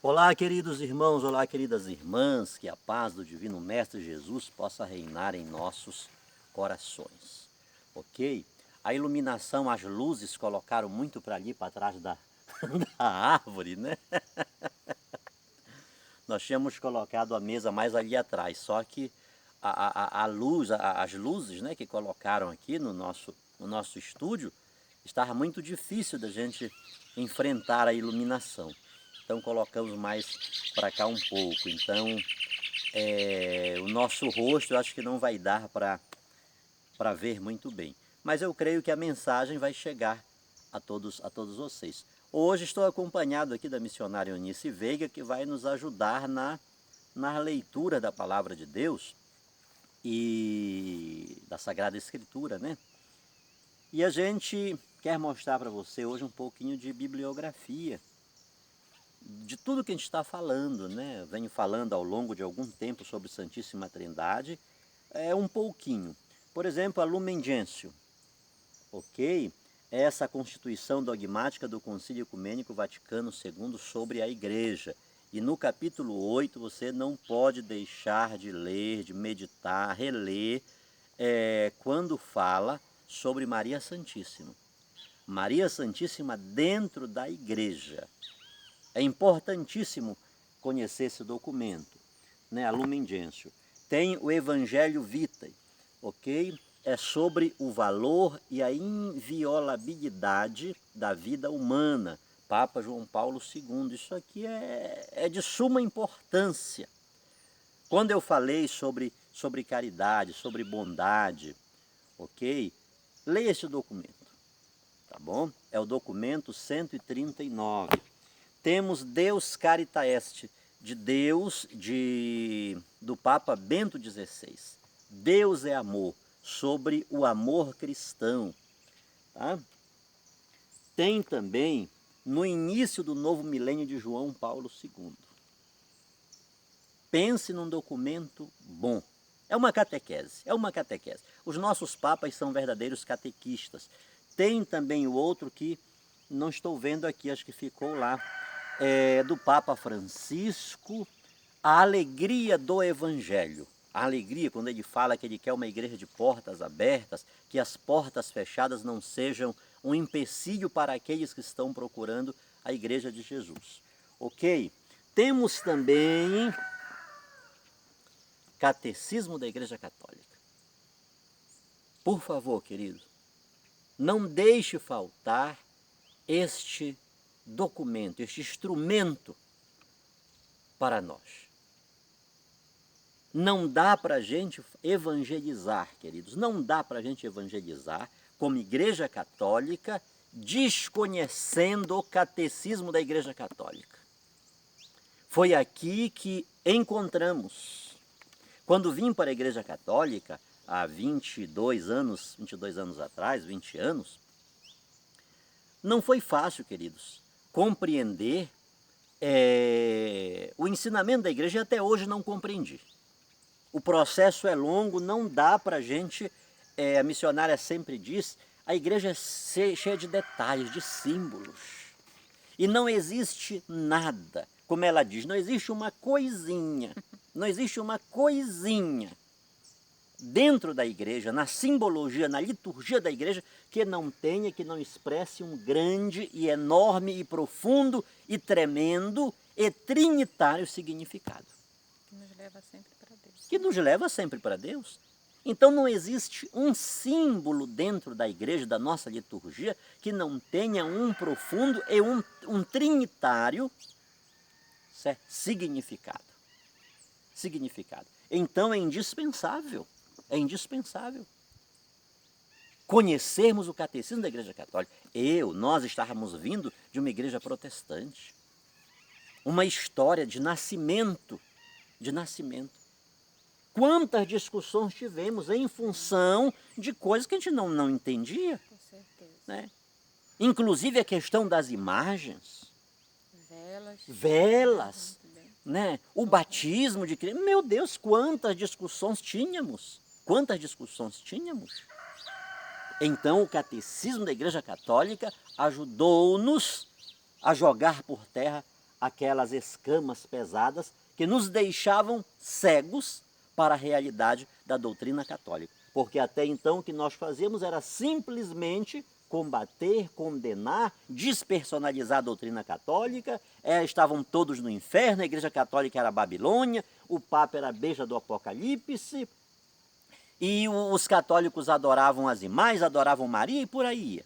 Olá, queridos irmãos, olá, queridas irmãs, que a paz do Divino Mestre Jesus possa reinar em nossos corações, ok? A iluminação, as luzes colocaram muito para ali, para trás da, da árvore, né? Nós tínhamos colocado a mesa mais ali atrás, só que a luz, as luzes, né, que colocaram aqui no nosso estúdio, estava muito difícil da gente enfrentar a iluminação. Então colocamos mais para cá um pouco. Então o nosso rosto eu acho que não vai dar para ver muito bem. Mas eu creio que a mensagem vai chegar a todos vocês. Hoje estou acompanhado aqui da missionária Eunice Veiga, que vai nos ajudar na leitura da Palavra de Deus e da Sagrada Escritura, né? E a gente quer mostrar para você hoje um pouquinho de bibliografia, de tudo que a gente está falando, né? Eu venho falando ao longo de algum tempo sobre Santíssima Trindade, um pouquinho. Por exemplo, a Lumen Gentium, ok? Essa constituição dogmática do Concílio Ecumênico Vaticano II sobre a Igreja. E no capítulo 8 você não pode deixar de ler, de meditar, reler, quando fala sobre Maria Santíssima. Maria Santíssima dentro da Igreja. É importantíssimo conhecer esse documento, né? A Lumen Gentium. Tem o Evangelho Vitae, ok? É sobre o valor e a inviolabilidade da vida humana. Papa João Paulo II. Isso aqui é de suma importância. Quando eu falei sobre caridade, sobre bondade, ok? Leia esse documento, tá bom? É o documento 139. Temos Deus Carita Est, do Papa Bento XVI. Deus é amor, sobre o amor cristão. Tá? Tem também no início do novo milênio de João Paulo II. Pense num documento bom. É uma catequese, é uma catequese. Os nossos papas são verdadeiros catequistas. Tem também o outro que não estou vendo aqui, acho que ficou lá, do Papa Francisco, a alegria do Evangelho. A alegria, quando ele fala que ele quer uma igreja de portas abertas, que as portas fechadas não sejam um empecilho para aqueles que estão procurando a igreja de Jesus. Ok? Temos também Catecismo da Igreja Católica. Por favor, querido, não deixe faltar este documento, este instrumento para nós. Não dá para a gente evangelizar, queridos, não dá para a gente evangelizar como Igreja Católica desconhecendo o Catecismo da Igreja Católica. Foi aqui que encontramos. Quando vim para a Igreja Católica, há 22 anos atrás, 20 anos, não foi fácil, queridos, compreender o ensinamento da igreja e até hoje não compreendi. O processo é longo, não dá para a gente, a missionária sempre diz, a igreja é cheia de detalhes, de símbolos. E não existe nada, como ela diz, não existe uma coisinha, não existe uma coisinha dentro da igreja, na simbologia, na liturgia da igreja, que não tenha, que não expresse um grande e enorme e profundo e tremendo e trinitário significado. Que nos leva sempre para Deus. Que nos leva sempre para Deus. Então não existe um símbolo dentro da igreja, da nossa liturgia, que não tenha um profundo e um trinitário significado. Então é indispensável conhecermos o catecismo da Igreja Católica. Nós estávamos vindo de uma igreja protestante, uma história de nascimento. Quantas discussões tivemos em função de coisas que a gente não entendia. Com certeza. Né? Inclusive a questão das imagens. Velas. Né? O batismo de Cristo. Meu Deus, quantas discussões tínhamos. Então o catecismo da Igreja Católica ajudou-nos a jogar por terra aquelas escamas pesadas que nos deixavam cegos para a realidade da doutrina católica. Porque até então o que nós fazíamos era simplesmente combater, condenar, despersonalizar a doutrina católica. Estavam todos no inferno, a igreja católica era a Babilônia, o Papa era a besta do Apocalipse, e os católicos adoravam as imagens, adoravam Maria e por aí ia.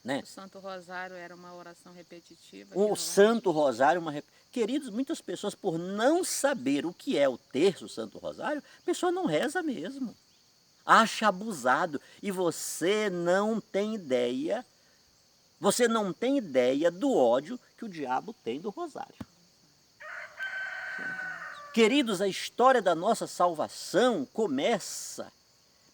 Né? O Santo Rosário era uma oração repetitiva. O Santo Rosário, queridos, muitas pessoas, por não saber o que é o terço Santo Rosário, a pessoa não reza mesmo. Acha abusado. E você não tem ideia do ódio que o diabo tem do Rosário. Queridos, a história da nossa salvação começa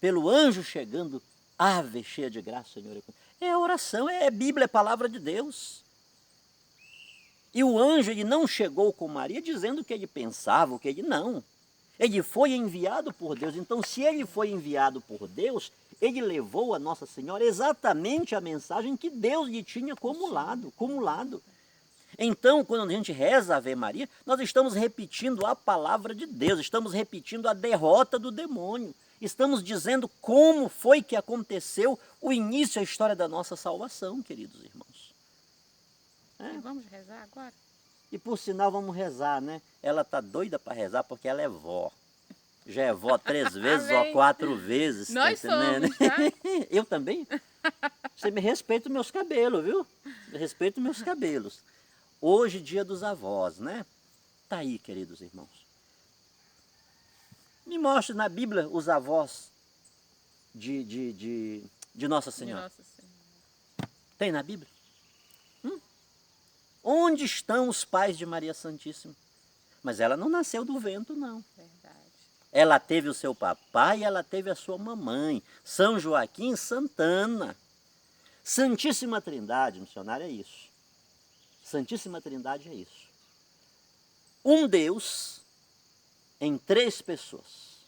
pelo anjo chegando, ave cheia de graça, Senhor. É oração, é Bíblia, é palavra de Deus. E o anjo, ele não chegou com Maria dizendo o que ele pensava, o que ele não. Ele foi enviado por Deus. Então, se ele foi enviado por Deus, ele levou a Nossa Senhora exatamente a mensagem que Deus lhe tinha acumulado. Então, quando a gente reza a Ave Maria, nós estamos repetindo a palavra de Deus, estamos repetindo a derrota do demônio. Estamos dizendo como foi que aconteceu o início, a história da nossa salvação, queridos irmãos. E vamos rezar agora? E por sinal vamos rezar, né? Ela está doida para rezar porque ela é vó. Já é vó 3 vezes ou 4 vezes. Nós tá entendendo? somos, tá? Eu também? Você me respeita os meus cabelos, viu? Respeita os meus cabelos. Hoje, dia dos avós, né? Tá aí, queridos irmãos. Me mostre na Bíblia os avós de Nossa Senhora. Nossa Senhora. Tem na Bíblia? Onde estão os pais de Maria Santíssima? Mas ela não nasceu do vento, não. Verdade. Ela teve o seu papai e ela teve a sua mamãe. São Joaquim e Santana. Santíssima Trindade, missionário, é isso. Santíssima Trindade é isso. Um Deus em 3 pessoas.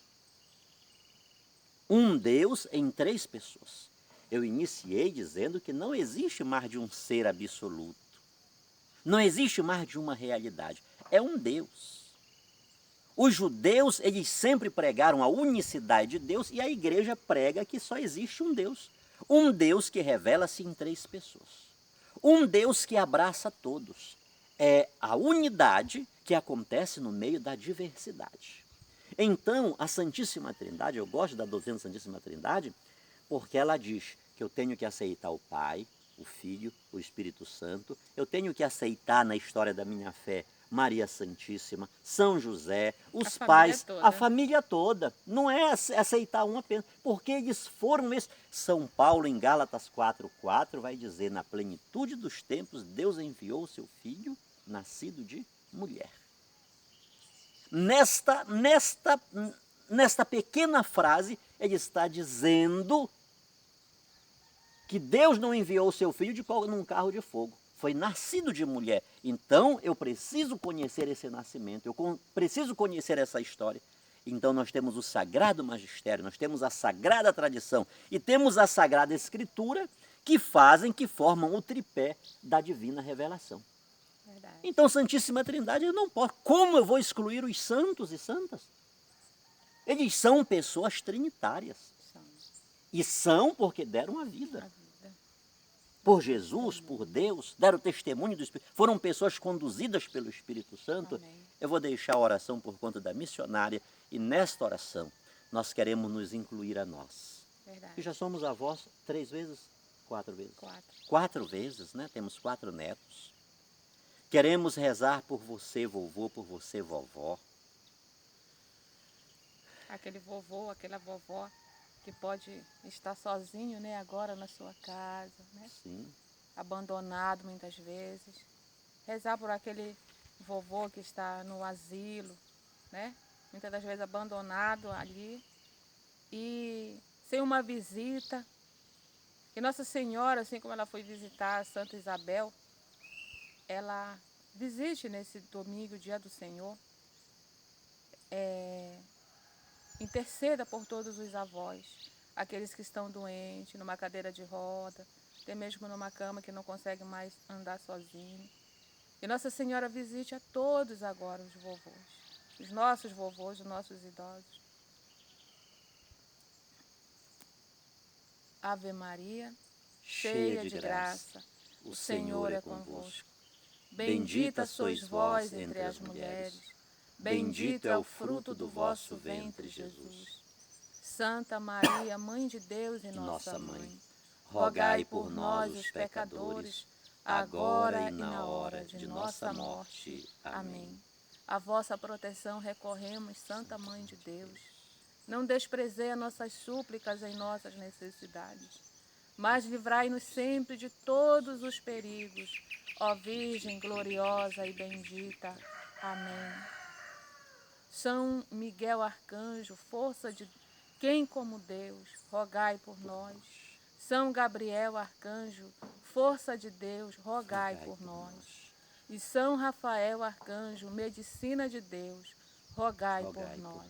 Um Deus em 3 pessoas. Eu iniciei dizendo que não existe mais de um ser absoluto. Não existe mais de uma realidade. É um Deus. Os judeus, eles sempre pregaram a unicidade de Deus e a igreja prega que só existe um Deus. Um Deus que revela-se em 3 pessoas. Um Deus que abraça todos. É a unidade que acontece no meio da diversidade. Então, a Santíssima Trindade, eu gosto da doutrina da Santíssima Trindade, porque ela diz que eu tenho que aceitar o Pai, o Filho, o Espírito Santo, eu tenho que aceitar na história da minha fé Maria Santíssima, São José, os pais, a família toda. Não é aceitar um apenas, porque eles foram esses. São Paulo, em Gálatas 4,4, vai dizer, na plenitude dos tempos, Deus enviou o seu Filho, nascido de mulher. Nesta pequena frase, ele está dizendo que Deus não enviou o seu filho num carro de fogo. Foi nascido de mulher. Então, eu preciso conhecer esse nascimento, eu preciso conhecer essa história. Então, nós temos o Sagrado Magistério, nós temos a Sagrada Tradição e temos a Sagrada Escritura que formam o tripé da Divina Revelação. Verdade. Então, Santíssima Trindade, eu não posso. Como eu vou excluir os santos e santas? Eles são pessoas trinitárias. E são porque deram a vida. Por Jesus, por Deus, deram testemunho do Espírito. Foram pessoas conduzidas pelo Espírito Santo. Amém. Eu vou deixar a oração por conta da missionária. E nesta oração, nós queremos nos incluir a nós. Verdade. E já somos avós 3 vezes? 4 vezes? 4. 4 vezes, né? Temos 4 netos. Queremos rezar por você, vovô, por você, vovó. Aquele vovô, aquela vovó que pode estar sozinho, né, agora na sua casa, né? Sim. Abandonado muitas vezes. Rezar por aquele vovô que está no asilo, né? Muitas das vezes abandonado ali e sem uma visita. E Nossa Senhora, assim como ela foi visitar a Santa Isabel, ela visite nesse domingo, dia do Senhor, interceda por todos os avós, aqueles que estão doentes, numa cadeira de roda, até mesmo numa cama que não consegue mais andar sozinho. E Nossa Senhora visite a todos agora os vovôs, os nossos idosos. Ave Maria, cheia de graça, o Senhor é convosco. Bendita sois vós entre as mulheres, bendito é o fruto do vosso ventre, Jesus. Santa Maria, Mãe de Deus e nossa Mãe, rogai por nós, os pecadores, agora e na hora de nossa morte. Amém. A vossa proteção recorremos, Santa Mãe de Deus. Não desprezei as nossas súplicas em nossas necessidades, mas livrai-nos sempre de todos os perigos, ó Virgem gloriosa e bendita. Amém. São Miguel Arcanjo, força de quem como Deus, rogai por nós. São Gabriel Arcanjo, força de Deus, rogai por nós. E São Rafael Arcanjo, medicina de Deus, rogai por nós.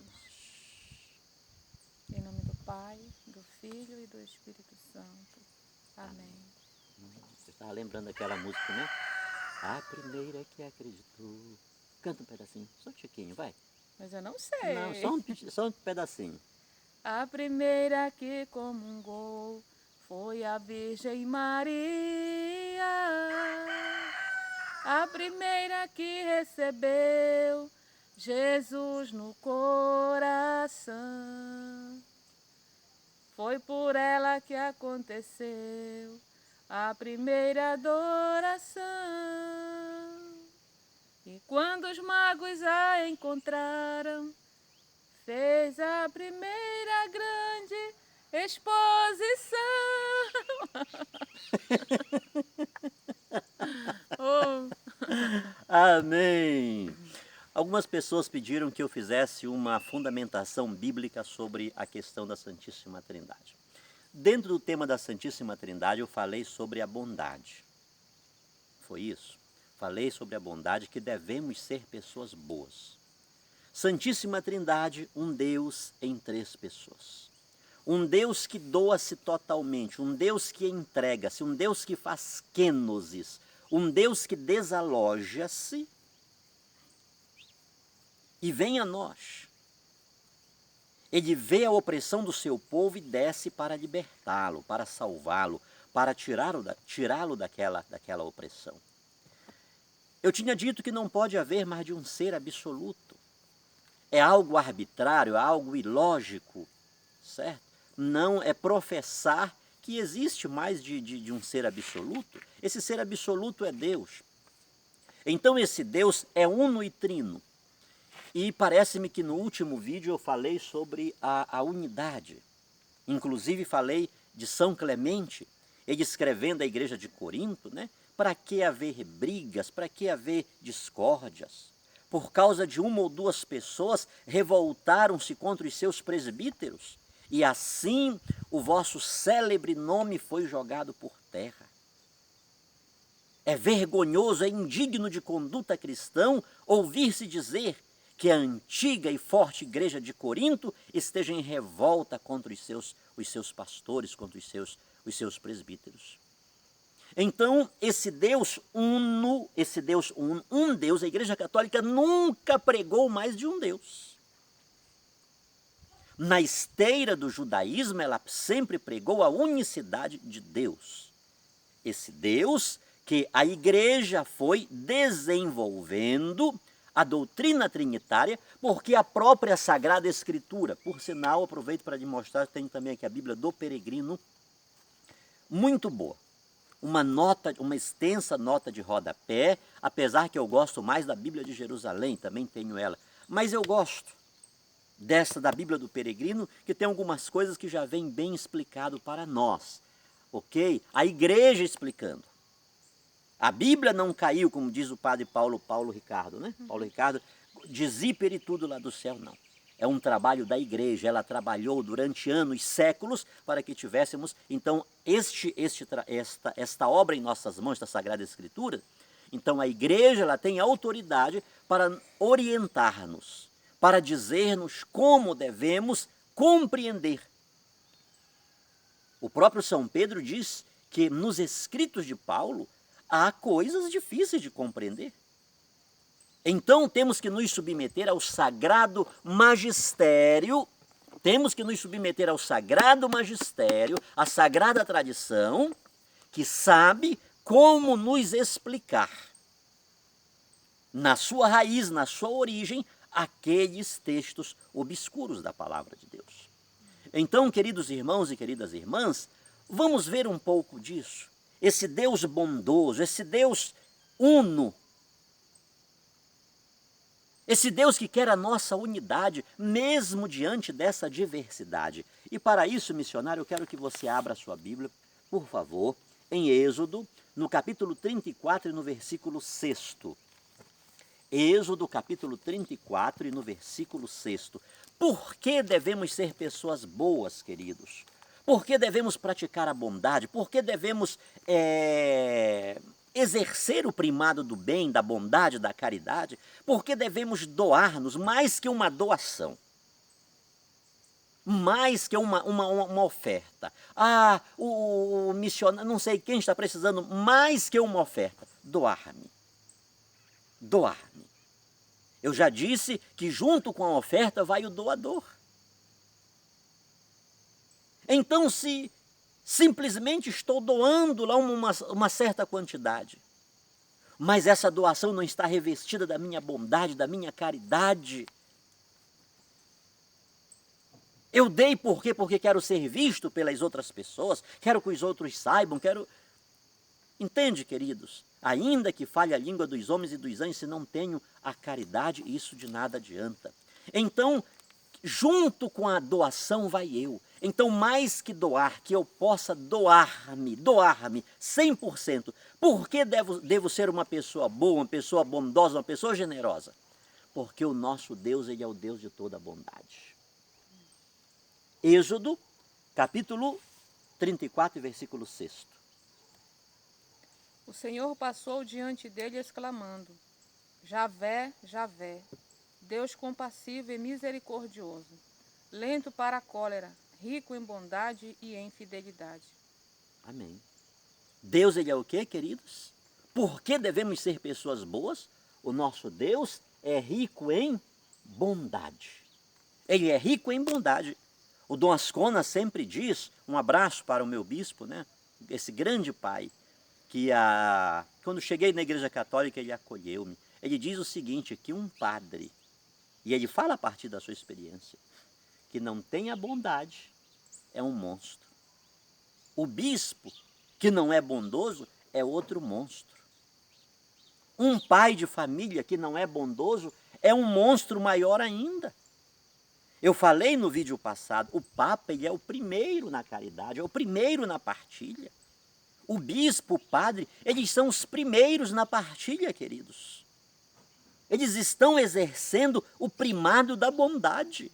Em nome do Pai, do Filho e do Espírito Santo. Amém. Você estava lembrando daquela música, né? A primeira que acreditou. Canta um pedacinho, só um tiquinho, vai. Mas eu não sei. Não, só um pedacinho. A primeira que comungou foi a Virgem Maria, a primeira que recebeu Jesus no coração. Foi por ela que aconteceu a primeira adoração. E quando os magos a encontraram, fez a primeira grande exposição. Oh. Amém! Algumas pessoas pediram que eu fizesse uma fundamentação bíblica sobre a questão da Santíssima Trindade. Dentro do tema da Santíssima Trindade eu falei sobre a bondade. Foi isso? Falei sobre a bondade, que devemos ser pessoas boas. Santíssima Trindade, um Deus em três pessoas. Um Deus que doa-se totalmente, um Deus que entrega-se, um Deus que faz quênosis, um Deus que desaloja-se e vem a nós. Ele vê a opressão do seu povo e desce para libertá-lo, para salvá-lo, para tirá-lo daquela opressão. Eu tinha dito que não pode haver mais de um ser absoluto. É algo arbitrário, é algo ilógico, certo? Não é professar que existe mais de um ser absoluto. Esse ser absoluto é Deus. Então esse Deus é uno e trino. E parece-me que no último vídeo eu falei sobre a unidade. Inclusive falei de São Clemente, ele escrevendo à igreja de Corinto, né? Para que haver brigas, para que haver discórdias? Por causa de uma ou duas pessoas revoltaram-se contra os seus presbíteros, e assim o vosso célebre nome foi jogado por terra. É vergonhoso, é indigno de conduta cristã ouvir-se dizer que a antiga e forte igreja de Corinto esteja em revolta contra os seus pastores, contra os seus presbíteros. Então, esse Deus uno, um Deus, a Igreja Católica nunca pregou mais de um Deus. Na esteira do judaísmo, ela sempre pregou a unicidade de Deus. Esse Deus que a Igreja foi desenvolvendo a doutrina trinitária, porque a própria Sagrada Escritura, por sinal, aproveito para lhe mostrar, tenho também aqui a Bíblia do Peregrino, muito boa. Uma extensa nota de rodapé, apesar que eu gosto mais da Bíblia de Jerusalém, também tenho ela. Mas eu gosto dessa da Bíblia do Peregrino, que tem algumas coisas que já vem bem explicado para nós, ok? A igreja explicando. A Bíblia não caiu, como diz o padre Paulo Ricardo, né? Paulo Ricardo, de zíper tudo lá do céu, não. É um trabalho da igreja, ela trabalhou durante anos, séculos, para que tivéssemos, então, esta obra em nossas mãos, da Sagrada Escritura. Então, a igreja ela tem autoridade para orientar-nos, para dizer-nos como devemos compreender. O próprio São Pedro diz que nos escritos de Paulo, há coisas difíceis de compreender. Então temos que nos submeter ao sagrado magistério, à sagrada tradição, que sabe como nos explicar, na sua raiz, na sua origem, aqueles textos obscuros da palavra de Deus. Então, queridos irmãos e queridas irmãs, vamos ver um pouco disso. Esse Deus bondoso, esse Deus uno, esse Deus que quer a nossa unidade, mesmo diante dessa diversidade. E para isso, missionário, eu quero que você abra a sua Bíblia, por favor, em Êxodo, no capítulo 34 e no versículo 6. Êxodo, capítulo 34 e no versículo 6. Por que devemos ser pessoas boas, queridos? Por que devemos praticar a bondade? Por que devemos exercer o primado do bem, da bondade, da caridade? Por que devemos doar-nos mais que uma doação? Mais que uma oferta. O missionário, não sei quem está precisando, mais que uma oferta. Doar-me. Doar-me. Eu já disse que junto com a oferta vai o doador. Então, se simplesmente estou doando lá uma certa quantidade, mas essa doação não está revestida da minha bondade, da minha caridade, eu dei por quê? Porque quero ser visto pelas outras pessoas, quero que os outros saibam, quero... Entende, queridos? Ainda que fale a língua dos homens e dos anjos, se não tenho a caridade, isso de nada adianta. Então, junto com a doação vai eu. Então, mais que doar, que eu possa doar-me 100%. Por que devo ser uma pessoa boa, uma pessoa bondosa, uma pessoa generosa? Porque o nosso Deus, ele é o Deus de toda a bondade. Êxodo, capítulo 34, versículo 6. O Senhor passou diante dele exclamando: Javé, Javé, Deus compassivo e misericordioso, lento para a cólera, rico em bondade e em fidelidade. Amém. Deus, ele é o quê, queridos? Por que devemos ser pessoas boas? O nosso Deus é rico em bondade. Ele é rico em bondade. O Dom Ascona sempre diz, um abraço para o meu bispo, né? Esse grande pai, que quando cheguei na Igreja Católica ele acolheu-me. Ele diz o seguinte, que um padre, e ele fala a partir da sua experiência, que não tem a bondade é um monstro. O bispo, que não é bondoso, é outro monstro. Um pai de família que não é bondoso é um monstro maior ainda. Eu falei no vídeo passado, o Papa ele é o primeiro na caridade, é o primeiro na partilha. O bispo, o padre, eles são os primeiros na partilha, queridos. Eles estão exercendo o primado da bondade.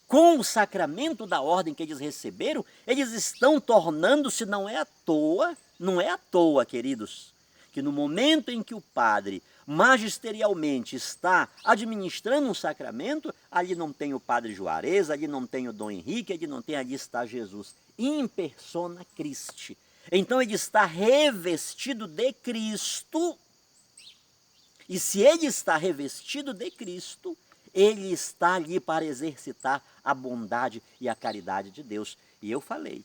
Com o sacramento da ordem que eles receberam, eles estão tornando-se, não é à toa, queridos, que no momento em que o padre magisterialmente está administrando um sacramento, ali não tem o padre Juarez, ali não tem o Dom Henrique, ali está Jesus, in persona Christi. Então ele está revestido de Cristo, e se ele está revestido de Cristo, ele está ali para exercitar a bondade e a caridade de Deus. E eu falei,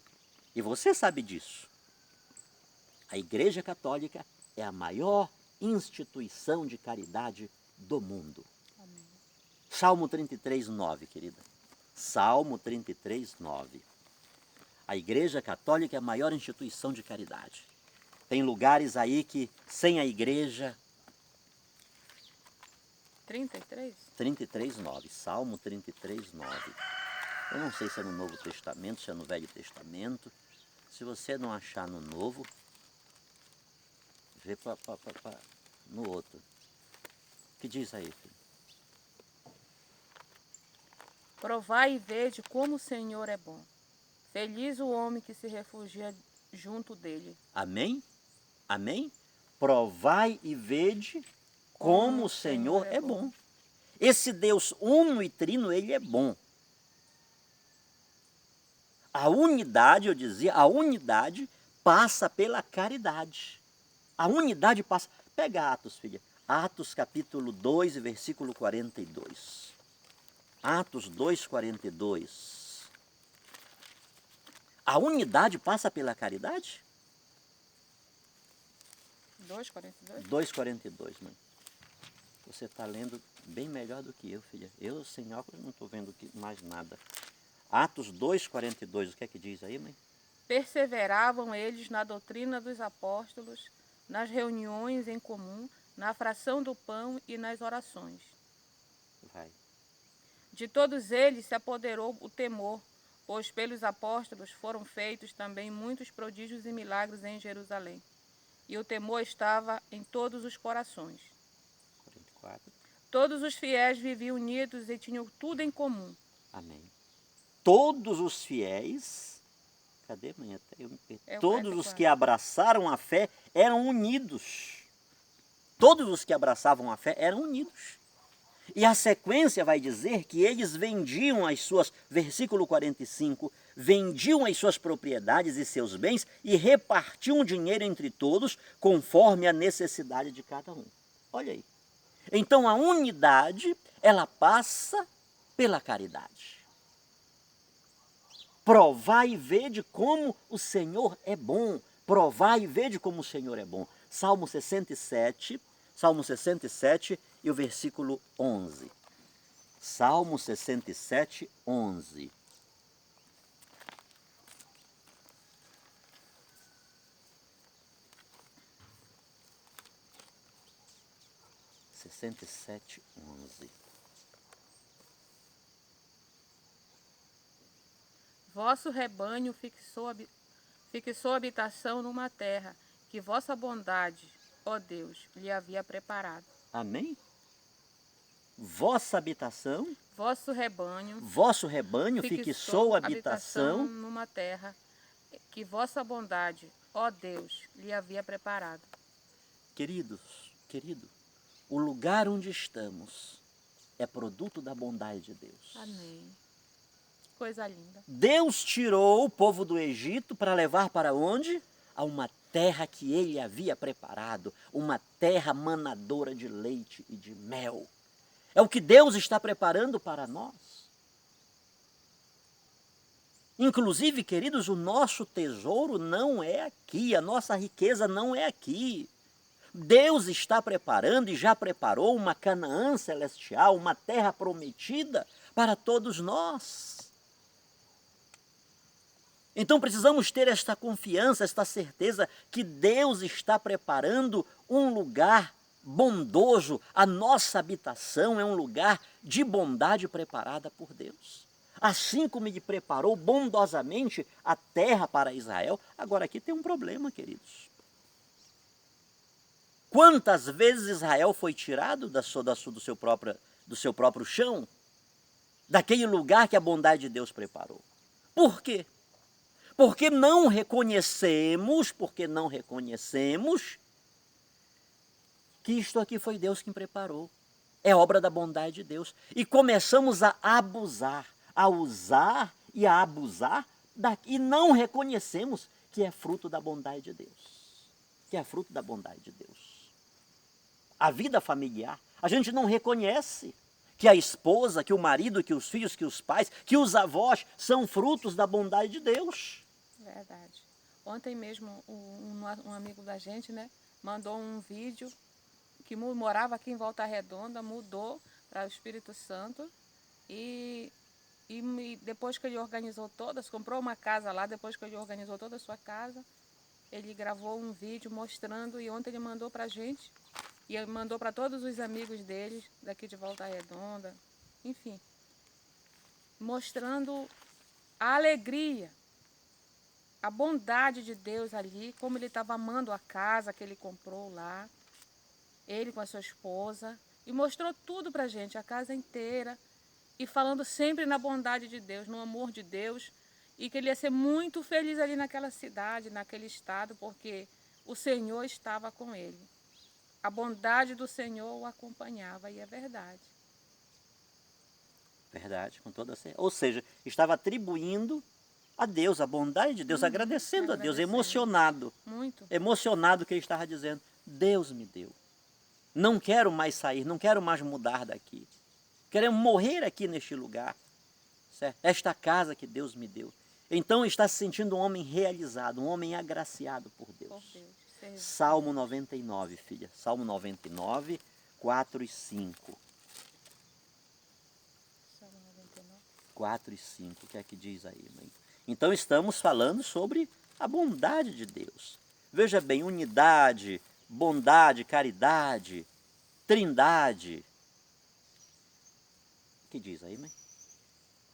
e você sabe disso, a Igreja Católica é a maior instituição de caridade do mundo. Amém. Salmo 33, 9, querida. Salmo 33, 9. A Igreja Católica é a maior instituição de caridade. Tem lugares aí que, sem a igreja... 33? 33, 9. Salmo 33, 9. Eu não sei se é no Novo Testamento, se é no Velho Testamento. Se você não achar no Novo, vê no outro. O que diz aí, filho? Provai e vede como o Senhor é bom. Feliz o homem que se refugia junto dele. Amém? Amém? Provai e vede como o Senhor é bom. Esse Deus uno e trino, ele é bom. A unidade, eu dizia, a unidade passa pela caridade. A unidade passa. Pega Atos, filha. Atos capítulo 2, versículo 42. Atos 2, 42. A unidade passa pela caridade? 2,42? 2,42, mãe. Você está lendo bem melhor do que eu, filha. Eu, sem óculos, não estou vendo mais nada. Atos 2,42, o que é que diz aí, mãe? Perseveravam eles na doutrina dos apóstolos, nas reuniões em comum, na fração do pão e nas orações. Vai. De todos eles se apoderou o temor, pois pelos apóstolos foram feitos também muitos prodígios e milagres em Jerusalém. E o temor estava em todos os corações. 44. Todos os fiéis viviam unidos e tinham tudo em comum. Amém. Todos os fiéis, cadê, mãe? Até eu me perdi. É o Todos os 44. que abraçaram a fé eram unidos. Todos os que abraçavam a fé eram unidos. E a sequência vai dizer que eles vendiam as suas, versículo 45, vendiam as suas propriedades e seus bens e repartiam o dinheiro entre todos conforme a necessidade de cada um. Olha aí. Então a unidade, ela passa pela caridade. Provai e vede como o Senhor é bom. Provai e vede como o Senhor é bom. Salmo 67 e o versículo 11. Salmo 67, 11. Vosso rebanho fixou habitação numa terra que vossa bondade, ó Deus, lhe havia preparado. Amém? Vossa habitação, Vosso rebanho fixou habitação numa terra que vossa bondade, ó Deus, lhe havia preparado. Querido, o lugar onde estamos é produto da bondade de Deus. Amém. Coisa linda. Deus tirou o povo do Egito para levar para onde? A uma terra que ele havia preparado, uma terra manadora de leite e de mel. É o que Deus está preparando para nós. Inclusive, queridos, o nosso tesouro não é aqui, a nossa riqueza não é aqui. Deus está preparando e já preparou uma Canaã celestial, uma terra prometida para todos nós. Então precisamos ter esta confiança, esta certeza que Deus está preparando um lugar bondoso. A nossa habitação é um lugar de bondade preparada por Deus. Assim como Ele preparou bondosamente a terra para Israel, agora aqui tem um problema, queridos. Quantas vezes Israel foi tirado do seu próprio chão? Daquele lugar que a bondade de Deus preparou. Por quê? Porque não reconhecemos que isto aqui foi Deus quem preparou. É obra da bondade de Deus. E começamos a abusar, a usar e a abusar, e não reconhecemos que é fruto da bondade de Deus. Que é fruto da bondade de Deus. A vida familiar, a gente não reconhece que a esposa, que o marido, que os filhos, que os pais, que os avós são frutos da bondade de Deus. Verdade. Ontem mesmo um amigo da gente, né, mandou um vídeo que morava aqui em Volta Redonda, mudou para o Espírito Santo e depois que ele organizou todas, comprou uma casa lá, depois que ele organizou toda a sua casa, ele gravou um vídeo mostrando e ontem ele mandou para a gente e ele mandou para todos os amigos deles daqui de Volta Redonda, enfim, mostrando a alegria, a bondade de Deus ali, como ele estava amando a casa que ele comprou lá, ele com a sua esposa, e mostrou tudo para a gente, a casa inteira, e falando sempre na bondade de Deus, no amor de Deus, e que ele ia ser muito feliz ali naquela cidade, naquele estado, porque o Senhor estava com ele. A bondade do Senhor o acompanhava, e é verdade. Verdade, com toda certeza. Ou seja, estava atribuindo a Deus, a bondade de Deus, agradecendo a Deus, agradecendo. emocionado. Muito. Emocionado que ele estava dizendo, Deus me deu. Não quero mais sair, não quero mais mudar daqui. Queremos morrer aqui neste lugar. Certo? Esta casa que Deus me deu. Então está se sentindo um homem realizado, um homem agraciado por Deus. Por Deus. Serviço. Salmo 99, filha. Salmo 99, 4 e 5. Salmo 99. 4 e 5, o que é que diz aí, mãe? Então estamos falando sobre a bondade de Deus. Veja bem, unidade, bondade, caridade, trindade. O que diz aí, mãe?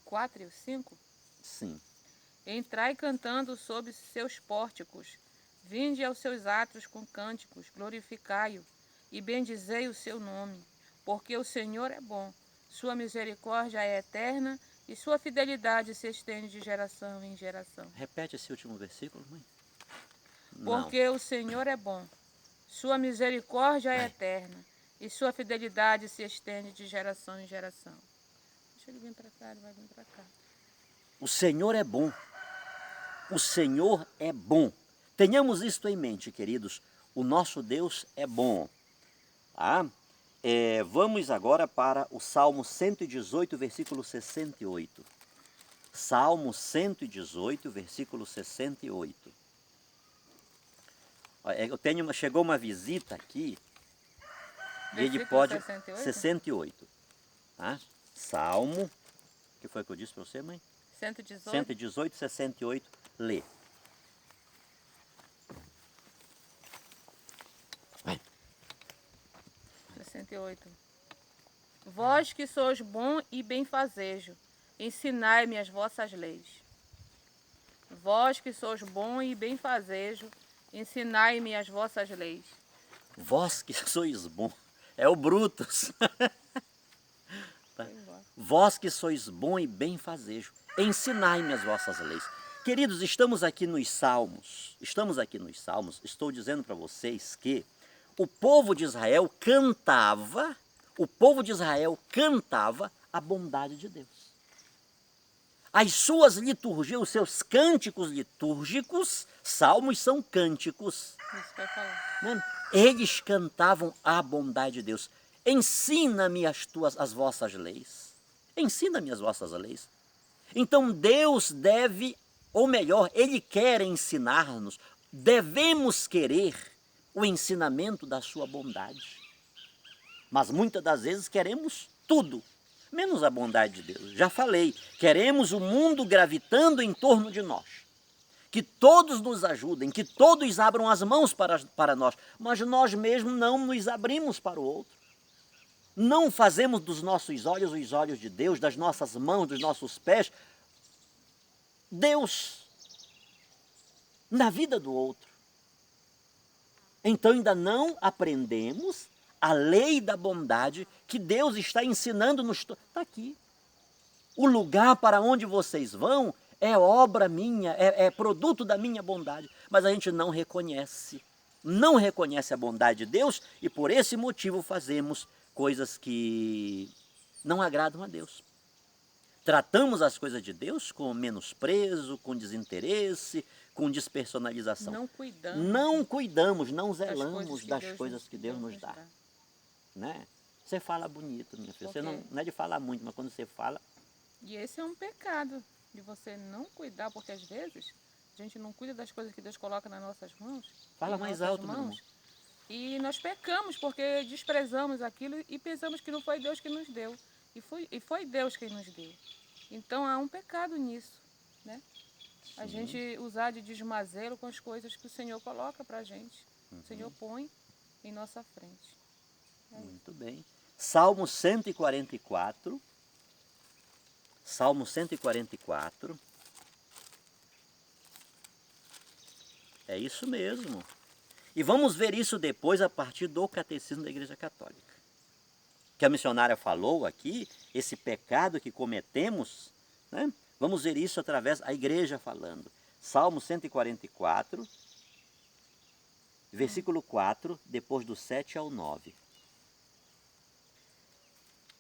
4 e 5. Sim. Entrai cantando sob seus pórticos, vinde aos seus atos com cânticos, glorificai-o e bendizei o seu nome, porque o Senhor é bom, sua misericórdia é eterna e sua fidelidade se estende de geração em geração. Repete esse último versículo, mãe. Porque o Senhor é bom, sua misericórdia é eterna e sua fidelidade se estende de geração em geração. Deixa ele vir para cá, ele vai vir para cá. O Senhor é bom. O Senhor é bom. Tenhamos isto em mente, queridos. O nosso Deus é bom. Ah, vamos agora para o Salmo 118, versículo 68. Salmo 118, versículo 68. Chegou uma visita aqui. E ele pode... 68? 68. Tá? Salmo... O que foi que eu disse para você, mãe? 118. 118, 68. Lê. Vai. 68. Vós que sois bom e benfazejo, ensinai-me as vossas leis. Vós que sois bom e benfazejo, ensinai-me as vossas leis. Vós que sois bom. É o Brutus. Tá? Vós que sois bom e benfazejo, ensinai-me as vossas leis. Queridos, estamos aqui nos Salmos. Estou dizendo para vocês que o povo de Israel cantava a bondade de Deus. As suas liturgias, os seus cânticos litúrgicos, salmos são cânticos. Isso que eu ia falar. Eles cantavam a bondade de Deus. Ensina-me as vossas leis. Ensina-me as vossas leis. Então Deus deve, ou melhor, Ele quer ensinar-nos. Devemos querer o ensinamento da sua bondade. Mas muitas das vezes queremos tudo, menos a bondade de Deus. Já falei, queremos o mundo gravitando em torno de nós. Que todos nos ajudem, que todos abram as mãos para nós, mas nós mesmos não nos abrimos para o outro. Não fazemos dos nossos olhos os olhos de Deus, das nossas mãos, dos nossos pés, Deus na vida do outro. Então ainda não aprendemos a lei da bondade que Deus está ensinando-nos. Está aqui. O lugar para onde vocês vão é obra minha, é produto da minha bondade. Mas a gente não reconhece a bondade de Deus e por esse motivo fazemos coisas que não agradam a Deus. Tratamos as coisas de Deus com menosprezo, com desinteresse, com despersonalização. Não cuidamos, não zelamos das coisas que Deus nos dá. Né? Você fala bonito, minha filha. Você não é de falar muito, mas quando você fala... E esse é um pecado, de você não cuidar, porque às vezes a gente não cuida das coisas que Deus coloca nas nossas mãos. Fala mais alto, meu irmão. E nós pecamos porque desprezamos aquilo e pensamos que não foi Deus que nos deu. E foi Deus quem nos deu. Então há um pecado nisso, né? A gente usar de desmazelo com as coisas que o Senhor coloca para a gente. O Senhor põe em nossa frente. Muito bem. Salmo 144. Salmo 144. É isso mesmo. E vamos ver isso depois a partir do Catecismo da Igreja Católica. Que a missionária falou aqui, esse pecado que cometemos, né? Vamos ver isso através da Igreja falando. Salmo 144, versículo 4, depois do 7 ao 9.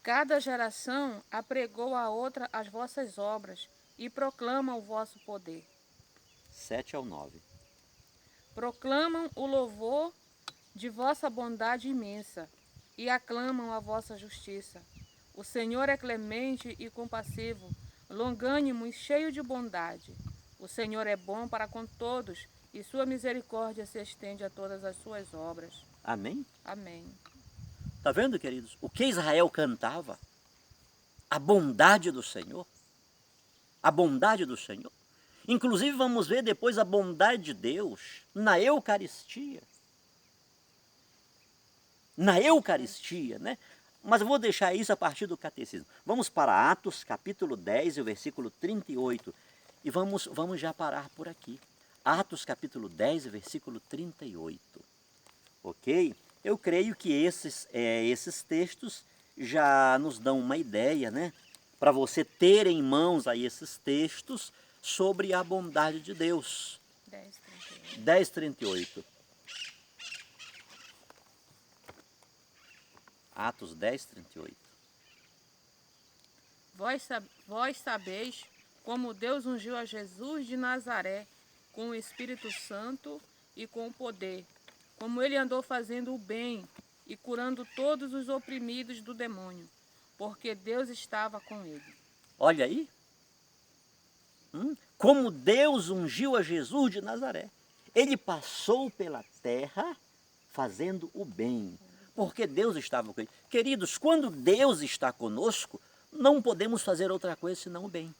Cada geração apregou a outra as vossas obras, e proclamam o vosso poder. 7 ao 9. Proclamam o louvor de vossa bondade imensa e aclamam a vossa justiça. O Senhor é clemente e compassivo, longânimo e cheio de bondade. O Senhor é bom para com todos e sua misericórdia se estende a todas as suas obras. Amém? Amém. Está vendo, queridos? O que Israel cantava? A bondade do Senhor. A bondade do Senhor. Inclusive vamos ver depois a bondade de Deus na Eucaristia. Na Eucaristia, né? Mas eu vou deixar isso a partir do catecismo. Vamos para Atos, capítulo 10, e o versículo 38. E vamos já parar por aqui. Atos, capítulo 10, versículo 38. Ok? Eu creio que esses textos já nos dão uma ideia, né? Para você ter em mãos aí esses textos sobre a bondade de Deus. 10:38. 10:38. Atos 10:38. Vós sabeis como Deus ungiu a Jesus de Nazaré com o Espírito Santo e com o poder, como ele andou fazendo o bem e curando todos os oprimidos do demônio, porque Deus estava com ele. Olha aí. Como Deus ungiu a Jesus de Nazaré. Ele passou pela terra fazendo o bem, porque Deus estava com ele. Queridos, quando Deus está conosco, não podemos fazer outra coisa senão o bem.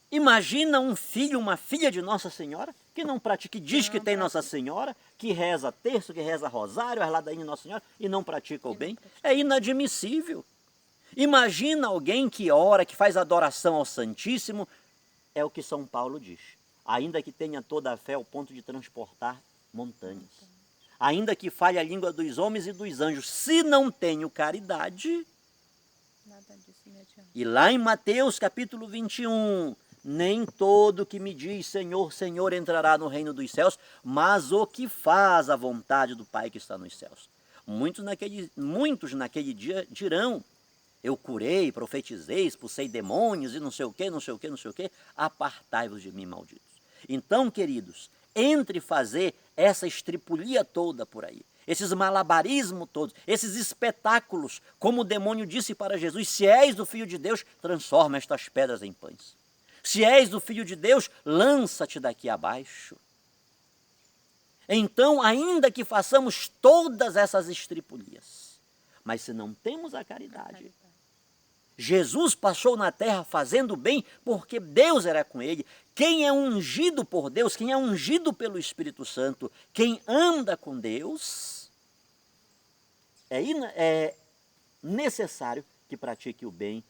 Imagina um filho, uma filha de Nossa Senhora, que não pratica, que diz que tem Nossa Senhora, que reza terço, que reza rosário, as ladainhas de Nossa Senhora, e não pratica o bem. É inadmissível. Imagina alguém que ora, que faz adoração ao Santíssimo, é o que São Paulo diz. Ainda que tenha toda a fé ao ponto de transportar montanhas. Ainda que fale a língua dos homens e dos anjos, se não tenho caridade. Nada disso me adianta. E lá em Mateus capítulo 21, nem todo que me diz Senhor, Senhor entrará no reino dos céus, mas o que faz a vontade do Pai que está nos céus. Muitos naquele dia dirão, eu curei, profetizei, expulsei demônios e não sei o que, não sei o que, não sei o que, apartai-vos de mim, malditos. Então, queridos, entre fazer essa estripulia toda por aí, esses malabarismos todos, esses espetáculos, como o demônio disse para Jesus, se és do Filho de Deus, transforma estas pedras em pães. Se és do Filho de Deus, lança-te daqui abaixo. Então, ainda que façamos todas essas estripulias, mas se não temos a caridade, Jesus passou na terra fazendo bem porque Deus era com ele. Quem é ungido por Deus, quem é ungido pelo Espírito Santo, quem anda com Deus, é necessário que pratique o bem,